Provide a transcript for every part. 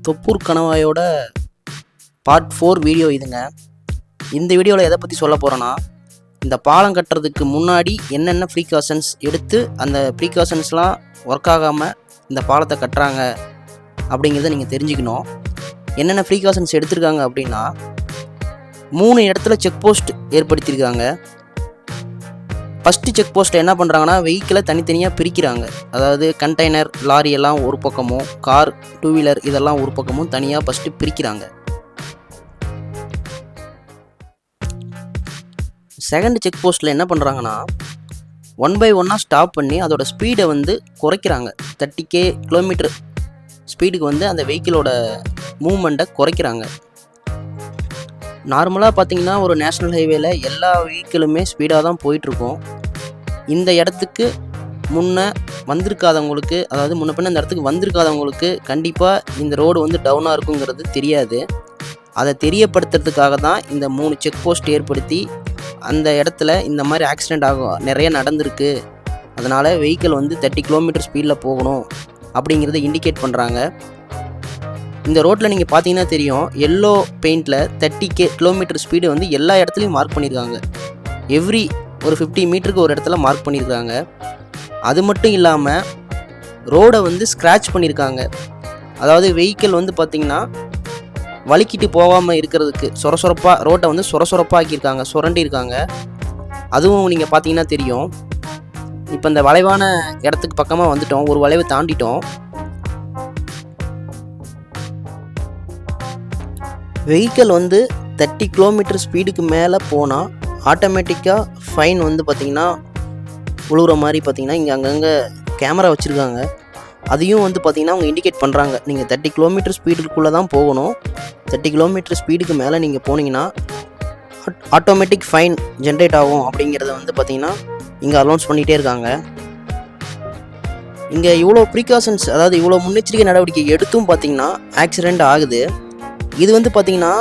Thoppur கணவாயோட part 4 video இதுங்க. இந்த வீடியோவில் எதை பற்றி சொல்ல போகிறேன்னா, இந்த பாலம் கட்டுறதுக்கு முன்னாடி என்னென்ன ப்ரீகாஷன்ஸ் எடுத்து அந்த ப்ரீகாஷன்ஸ்லாம் ஒர்க் ஆகாமல் இந்த பாலத்தை கட்டுறாங்க அப்படிங்கிறத நீங்கள் தெரிஞ்சுக்கணும். என்னென்ன ப்ரீகாஷன்ஸ் எடுத்திருக்காங்க அப்படின்னா, 3 இடத்துல செக் போஸ்ட் ஏற்படுத்தியிருக்காங்க. ஃபஸ்ட்டு செக் போஸ்ட்டில் என்ன பண்ணுறாங்கன்னா, வெஹிக்கிளை தனித்தனியாக பிரிக்கிறாங்க. அதாவது கண்டெய்னர், லாரி எல்லாம் ஒரு பக்கமும், கார், 2 வீலர் இதெல்லாம் ஒரு பக்கமும் தனியாக ஃபஸ்ட்டு பிரிக்கிறாங்க. செகண்ட் செக் போஸ்ட்டில் என்ன பண்ணுறாங்கன்னா, 1 by 1 ஸ்டாப் பண்ணி அதோட ஸ்பீடை குறைக்கிறாங்க. 30 km ஸ்பீடுக்கு அந்த வெஹிக்கிளோட மூவ்மெண்ட்டை குறைக்கிறாங்க. நார்மலாக பார்த்தீங்கன்னா ஒரு நேஷ்னல் ஹைவேல எல்லா வெஹிக்கிளுமே ஸ்பீடாக தான் போயிட்டுருக்கோம். இந்த இடத்துக்கு முன்னே வந்திருக்காதவங்களுக்கு, அதாவது முன்ன பின்ன இந்த இடத்துக்கு வந்திருக்காதவங்களுக்கு கண்டிப்பாக இந்த ரோடு டவுனாக இருக்குங்கிறது தெரியாது. அதை தெரியப்படுத்துறதுக்காக தான் இந்த 3 செக் போஸ்ட் ஏற்படுத்தி அந்த இடத்துல இந்த மாதிரி ஆக்சிடெண்ட் நிறைய நடந்திருக்கு, அதனால் வெஹிக்கிள் 30 km ஸ்பீடில் போகணும் அப்படிங்கிறத இண்டிகேட் பண்ணுறாங்க. இந்த ரோட்டில் நீங்கள் பார்த்தீங்கன்னா தெரியும், எல்லோ பெயிண்டில் 30 km ஸ்பீடு எல்லா இடத்துலையும் மார்க் பண்ணியிருக்காங்க. எவ்ரி ஒரு 50 மீட்டருக்கு ஒரு இடத்துல மார்க் பண்ணியிருக்காங்க. அது மட்டும் இல்லாமல் ரோடை ஸ்க்ராட்ச் பண்ணியிருக்காங்க. அதாவது வெஹிக்கிள் பார்த்திங்கன்னா வலிக்கிட்டு போகாமல் இருக்கிறதுக்கு சொரசொரப்பாக ரோட்டை சொரசொரப்பாக்கியிருக்காங்க, சுரண்டியிருக்காங்க. அதுவும் நீங்கள் பார்த்தீங்கன்னா தெரியும். இப்போ இந்த வளைவான இடத்துக்கு பக்கமாக வந்துட்டோம், ஒரு வளைவை தாண்டிட்டோம். வெஹிக்கிள் 30 km ஸ்பீடுக்கு மேலே போனால் ஆட்டோமேட்டிக்காக ஃபைன் பார்த்திங்கன்னா உழுவுற மாதிரி பார்த்திங்கன்னா இங்கே அங்கங்கே கேமரா வச்சுருக்காங்க. அதையும் பார்த்திங்கன்னா அவங்க இண்டிகேட் பண்ணுறாங்க. நீங்கள் 30 km ஸ்பீடுக்குள்ளே தான் போகணும், 30 km ஸ்பீடுக்கு மேலே நீங்கள் போனீங்கன்னா ஆட்டோமேட்டிக் ஃபைன் ஜென்ரேட் ஆகும் அப்படிங்கிறத பார்த்திங்கன்னா இங்கே அனௌன்ஸ் பண்ணிகிட்டே இருக்காங்க. இங்கே இவ்வளோ ப்ரீகாஷன்ஸ், அதாவது இவ்வளோ முன்னெச்சரிக்கை நடவடிக்கை எடுத்தும் பார்த்திங்கன்னா ஆக்சிடெண்ட் ஆகுது. இது பார்த்திங்கன்னா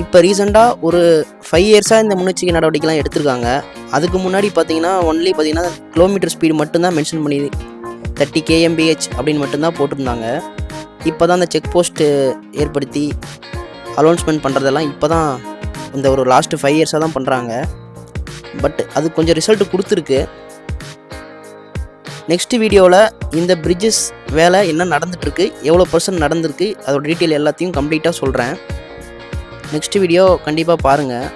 இப்போ ரீசெண்டாக ஒரு 5 இயர்ஸாக இந்த முன்னெச்சரிக்கை நடவடிக்கைலாம் எடுத்திருக்காங்க. அதுக்கு முன்னாடி பார்த்திங்கன்னா ஒன்லி பார்த்திங்கன்னா கிலோமீட்டர் ஸ்பீடு மட்டும்தான் மென்ஷன் பண்ணி 30 km/h அப்படின்னு மட்டும்தான் போட்டிருந்தாங்க. இப்போ தான் அந்த செக் போஸ்ட்டு ஏற்படுத்தி அனௌன்ஸ்மெண்ட் பண்ணுறதெல்லாம் இப்போ தான் இந்த ஒரு லாஸ்ட்டு 5 இயர்ஸாக தான் பண்ணுறாங்க. பட் அது கொஞ்சம் ரிசல்ட் கொடுத்துருக்கு. நெக்ஸ்ட் வீடியோவில் இந்த பிரிட்ஜஸ் வேலை என்ன நடந்துகிட்ருக்கு, எவ்வளோ % நடந்திருக்கு, அதோட டீட்டெயில் எல்லாத்தையும் கம்ப்ளீட்டாக சொல்கிறேன். நெக்ஸ்ட் வீடியோ கண்டிப்பாக பாருங்கள்.